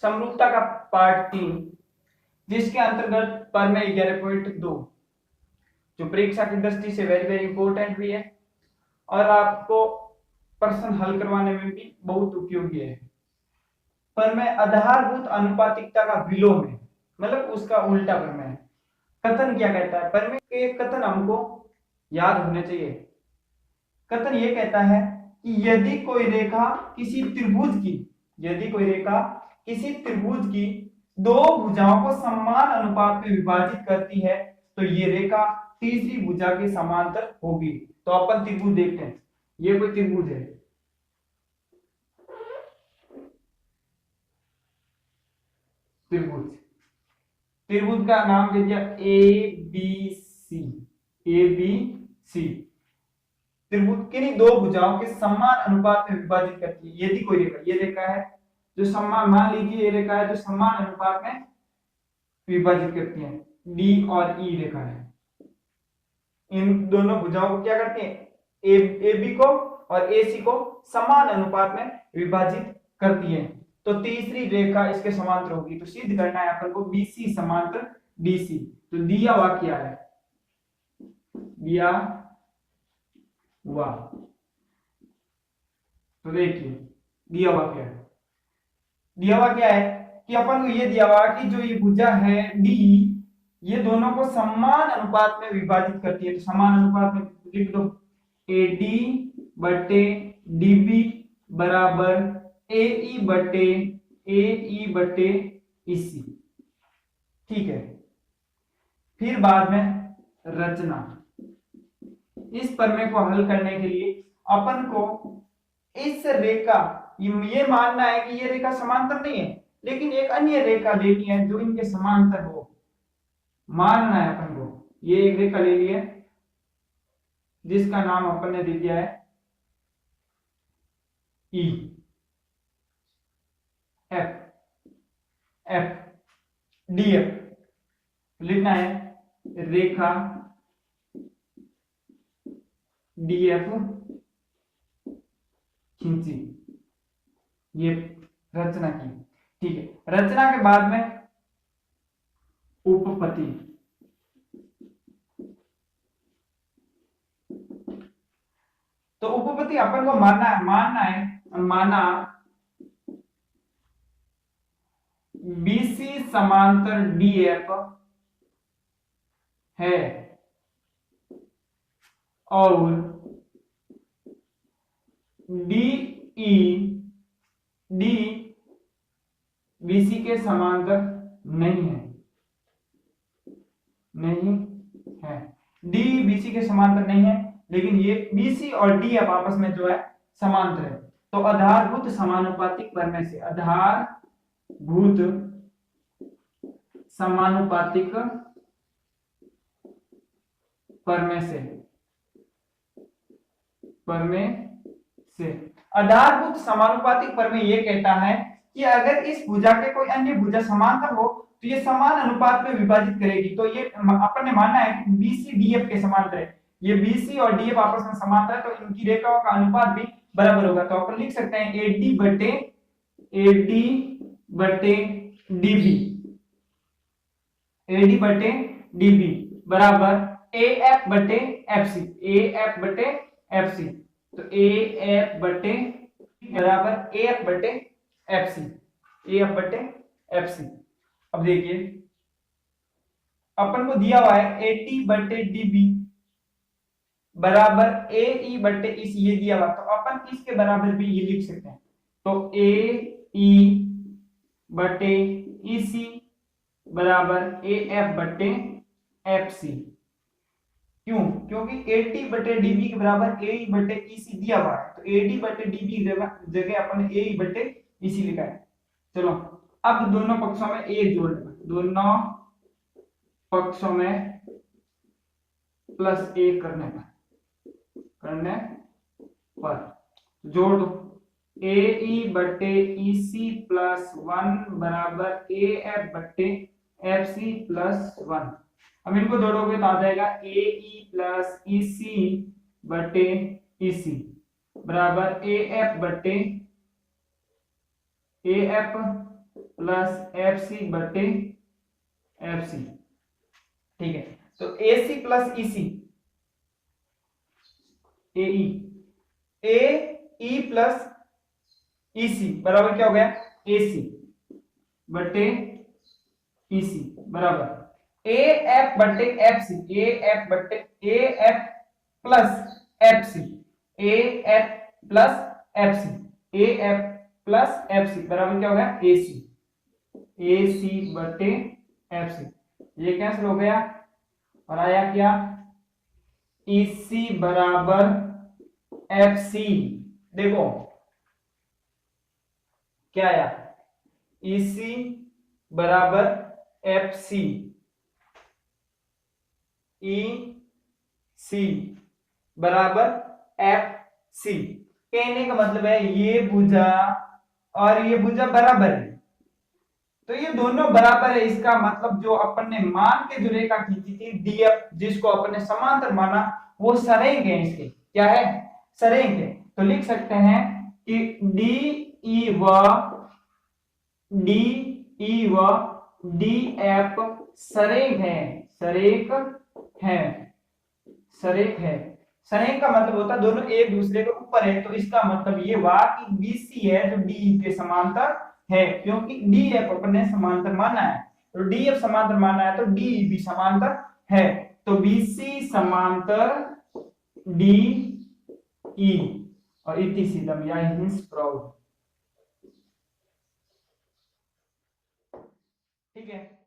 समरूपता का पार्ट 3, जिसके अंतर्गत पर में 11.2 जो परीक्षा की दृष्टि से वेरी वेरी इंपॉर्टेंट भी है और आपको प्रश्न हल करवाने में भी बहुत उपयोगी है। पर में आधारभूत अनुपातिकता का विलोम है, मतलब उसका उल्टा पर में कथन क्या कहता है। पर में एक कथन हमको याद होने चाहिए। कथन ये कहता है कि यदि कोई रेखा किसी त्रिभुज की दो भुजाओं को समान अनुपात में विभाजित करती है तो ये रेखा तीसरी भुजा के समांतर होगी। तो अपन त्रिभुज देखते हैं, ये कोई त्रिभुज है, त्रिभुज का नाम दे दिया ए बी सी। त्रिभुज किन्हीं दो भुजाओं के समान अनुपात में विभाजित करती है। यदि कोई रेखा, ये रेखा है जो समान, मान लीजिए ये रेखा है जो समान अनुपात में विभाजित करती है, डी और ई रेखा है। इन दोनों भुजाओं को क्या करती है, ए बी को और ए सी को समान अनुपात में विभाजित करती है। तो तीसरी रेखा इसके समांतर होगी। तो सिद्ध करना है अपन को बीसी समांतर डीसी। तो दिया हुआ क्या है, दिया हुआ, तो देखिए दिया हुआ क्या है, दिया हुआ क्या है कि अपन को ये दिया हुआ कि जो ये भुजा है डी, ये दोनों को समान अनुपात में विभाजित करती है। तो समान अनुपात में लिख दो, ए डी बटे डी बी बराबर ए ई बटे ई सी। ठीक है, फिर बाद में रचना। इस प्रमेय को हल करने के लिए अपन को इस रेखा, ये मानना है कि ये रेखा समांतर नहीं है, लेकिन एक अन्य रेखा लेनी है जो इनके समांतर हो, मानना है अपन को। ये एक रेखा ले ली है जिसका नाम अपन ने दे दिया है ई एफ डी एफ। लिखना है रेखा डी एफ खींची, ये रचना की। ठीक है, रचना के बाद में उपपत्ति। तो उपपत्ति अपन को माना बीसी समांतर डीएफ है और डीई डी बीसी के समांतर नहीं है, डी बीसी के समांतर नहीं है, लेकिन ये बीसी और डी एफ आपस में जो है समांतर है। तो आधारभूत समानुपातिक प्रमेय से, आधारभूत समानुपातिक प्रमेय से आधारभूत समानुपातिक प्रमेय ये कहता है कि अगर इस भुजा के कोई अन्य भुजा समांतर हो तो ये समान अनुपात में विभाजित करेगी। तो ये अपन ने मानना है कि बीसी डीएफ के समांतर है, ये बीसी और डीएफ आपस में समांतर है, तो इनकी रेखाओं का अनुपात भी बराबर होगा। तो अपन लिख सकते हैं एडी बटे डीबी बराबर एएफ बटे एफसी। तो एएफ बटे बराबर एएफ बटे एफसी। अब देखिए अपन को दिया हुआ है 80 बटे डीबी बराबर ए ई बटे इस, ये दिया हुआ, तो अपन इसके बराबर भी ये लिख सकते हैं। तो ए ई बटे ई सी बराबर ए एफ बटे एफ सी। क्यों? क्योंकि 80 बटे डीबी के बराबर ए ई बटे ई सी दिया हुआ है, तो 80 बटे डीबी की जगह अपन ने ए ई बटे ई सी लिखा है। चलो अब दोनों पक्षों में एक जोड़ लेना, दोनों पक्षों में प्लस एक करने पर जोड़ दो, ए ई बटे ई सी प्लस 1 बराबर ए एफ बटे एफ सी प्लस 1। अब इनको जोड़ोगे तो आ जाएगा ए ई प्लस ई सी बटे ई सी बराबर ए एफ बटे A F plus F C बटे एफ सी। ठीक है, तो ए सी प्लस ई सी, ए ई प्लस ई सी बराबर क्या हो गया, ए सी बटे ई सी बराबर ए एफ बटे एफ सी, ए एफ बटे A F plus F C, A F plus F C, A F plus F C बराबर क्या हो गया, ए सी, ए सी बटे एफ सी। ये कैंसिल हो गया और आया क्या, ई सी बराबर एफ सी। देखो क्या आया, ई सी बराबर एफ सी, ई सी बराबर एफ सी। कहने का मतलब है ये भुजा और ये भुजा बराबर है, तो ये दोनों बराबर है। इसका मतलब जो अपन ने मान के जो रेखा खींची थी डीएफ, जिसको अपन ने समांतर माना, वो सरेख है। इसके क्या है, सरेख है। तो लिख सकते हैं कि डी ई व डी एफ सरेख है, सरेख है, सरेख है। सरेख का मतलब होता है दोनों एक दूसरे के ऊपर है, तो इसका मतलब ये हुआ कि बीसी है जो डी के समांतर है, क्योंकि डी एफ अपन ने समांतर माना है, तो डी एफ समांतर माना है तो डी भी समांतर है। तो बीसी समांतर डी ई और इति सीधम या हिंस प्रोड। ठीक है।